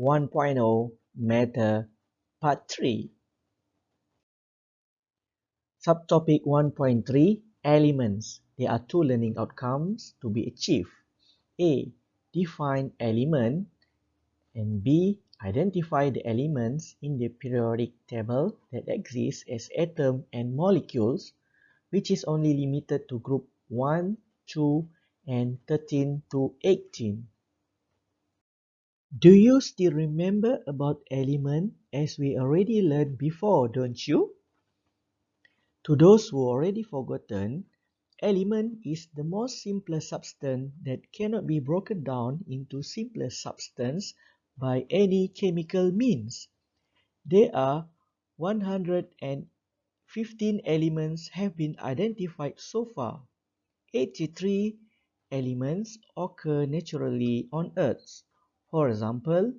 1.0 Matter Part 3. Subtopic 1.3 Elements. There are two learning outcomes to be achieved. A. Define element, and B. Identify the elements in the periodic table that exist as atoms and molecules, which is only limited to group 1, 2, and 13 to 18. Do you still remember about element as we already learned before, don't you? To those who already forgotten, element is the most simplest substance that cannot be broken down into simpler substance by any chemical means. There are 115 elements have been identified so far. 83 elements occur naturally on Earth. For example,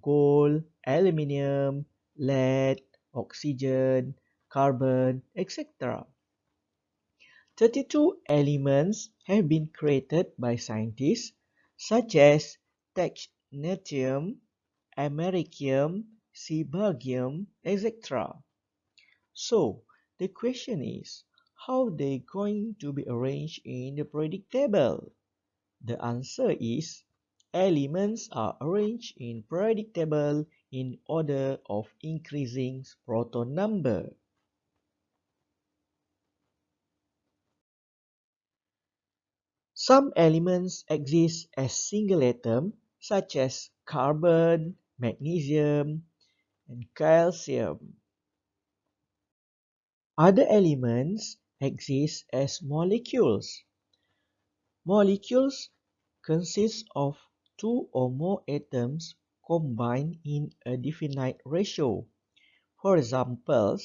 gold, aluminium, lead, oxygen, carbon, etc. 32 elements have been created by scientists such as technetium, americium, seaborgium, etc. So, the question is, how they going to be arranged in the periodic table? The answer is, elements are arranged in periodic table in order of increasing proton number. Some elements exist as single atom, such as carbon, magnesium, and calcium. Other elements exist as molecules. Molecules consist of two or more atoms combined in a definite ratio. For example,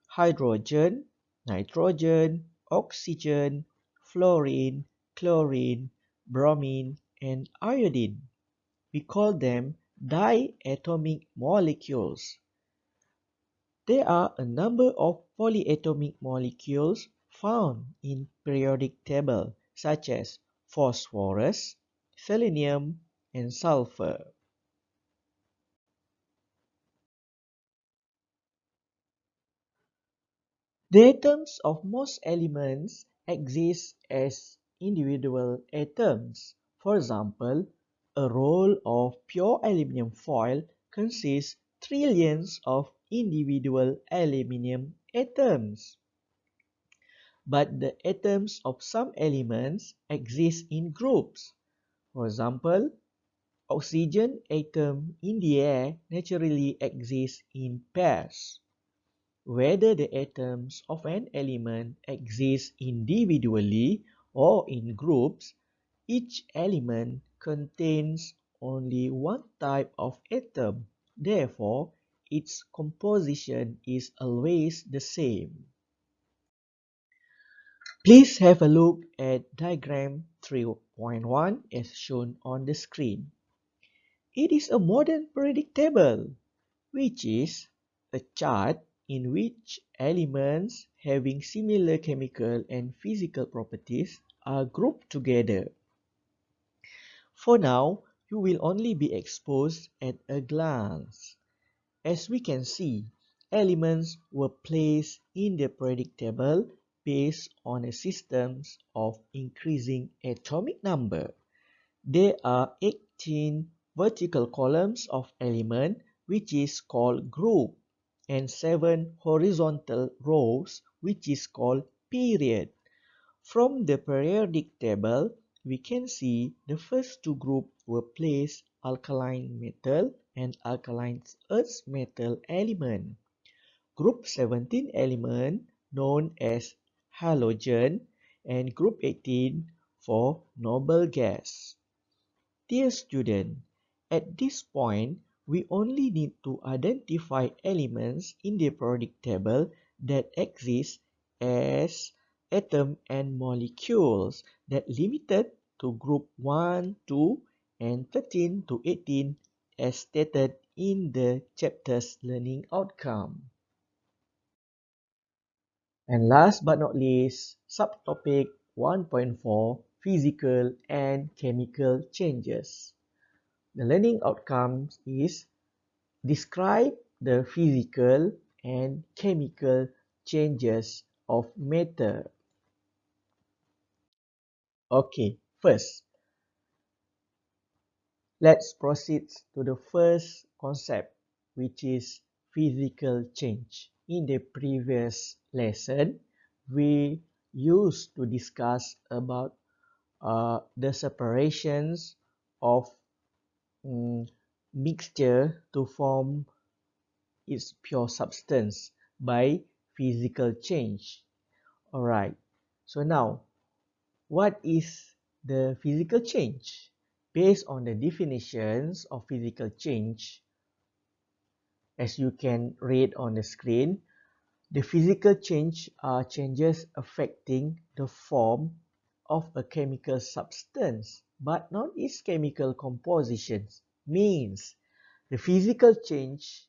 hydrogen, nitrogen, oxygen, fluorine, chlorine, bromine, and iodine. We call them diatomic molecules. There are a number of polyatomic molecules found in periodic table, such as phosphorus, selenium, and sulfur. The atoms of most elements exist as individual atoms. For example, a roll of pure aluminum foil consists trillions of individual aluminum atoms. But the atoms of some elements exist in groups. For example, oxygen atom in the air naturally exists in pairs. Whether the atoms of an element exist individually or in groups, each element contains only one type of atom. Therefore, its composition is always the same. Please have a look at diagram 3.1 as shown on the screen. It is a modern periodic table, which is a chart in which elements having similar chemical and physical properties are grouped together. For now, you will only be exposed at a glance. As we can see, elements were placed in the periodic table based on a system of increasing atomic number. There are 18 vertical columns of element, which is called group, and 7 horizontal rows, which is called period. From the periodic table, we can see the first two groups were placed alkaline metal and alkaline earth metal element. Group 17 element known as halogen and group 18 for noble gas. Dear student, at this point, we only need to identify elements in the periodic table that exist as atoms and molecules that limited to group 1, 2, and 13 to 18 as stated in the chapter's learning outcome. And last but not least, subtopic 1.4 Physical and chemical changes. The learning outcomes is describe the physical and chemical changes of matter. Okay, first, let's proceed to the first concept, which is physical change. In the previous lesson, we used to discuss about the separations of mixture to form its pure substance by physical change. Alright, so now what is the physical change? Based on the definitions of physical change, as you can read on the screen, the physical change are changes affecting the form of a chemical substance, but not its chemical compositions. Means the physical change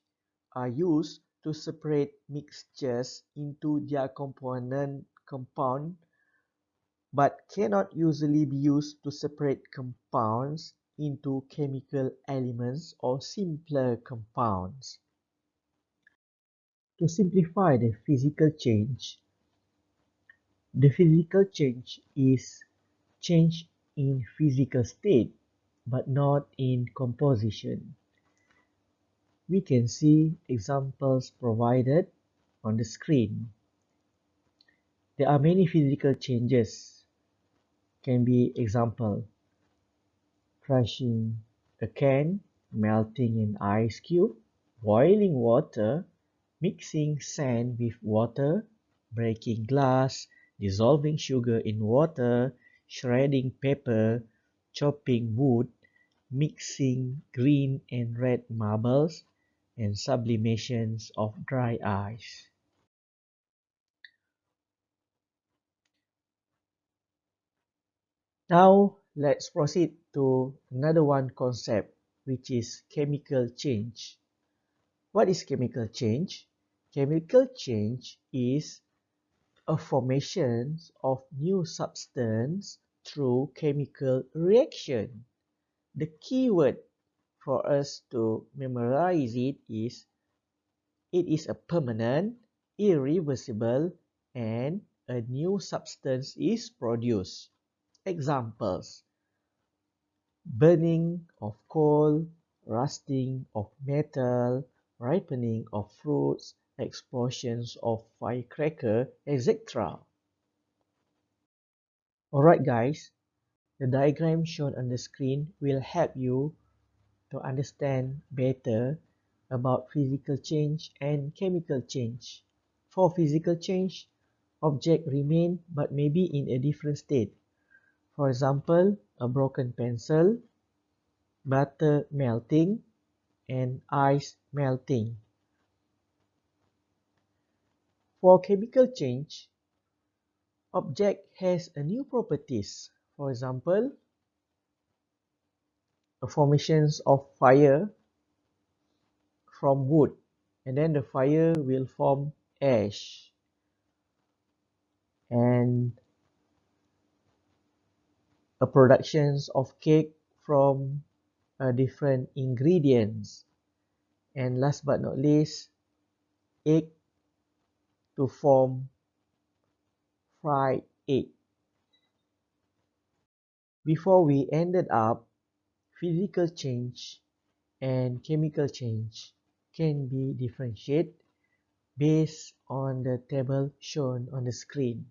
are used to separate mixtures into their compound, but cannot usually be used to separate compounds into chemical elements or simpler compounds. To simplify the physical change is change in physical state, but not in composition. We can see examples provided on the screen. There are many physical changes. Can be example, crushing a can, melting an ice cube, boiling water, mixing sand with water, breaking glass, dissolving sugar in water, shredding paper, chopping wood, mixing green and red marbles, and sublimations of dry ice. Now, let's proceed to another one concept, which is chemical change. What is chemical change? Chemical change is a formation of new substance through chemical reaction. The key word for us to memorize it is a permanent, irreversible, and a new substance is produced. Examples: burning of coal, rusting of metal, ripening of fruits, explosions of firecracker, etc. Alright guys, the diagram shown on the screen will help you to understand better about physical change and chemical change. For physical change, object remain but maybe in a different state. For example, a broken pencil, butter melting, and ice melting. For chemical change, object has a new properties. For example, a formations of fire from wood, and then the fire will form ash, and a productions of cake from different ingredients, and last but not least, egg to form fried egg. Before we ended up, physical change and chemical change can be differentiated based on the table shown on the screen.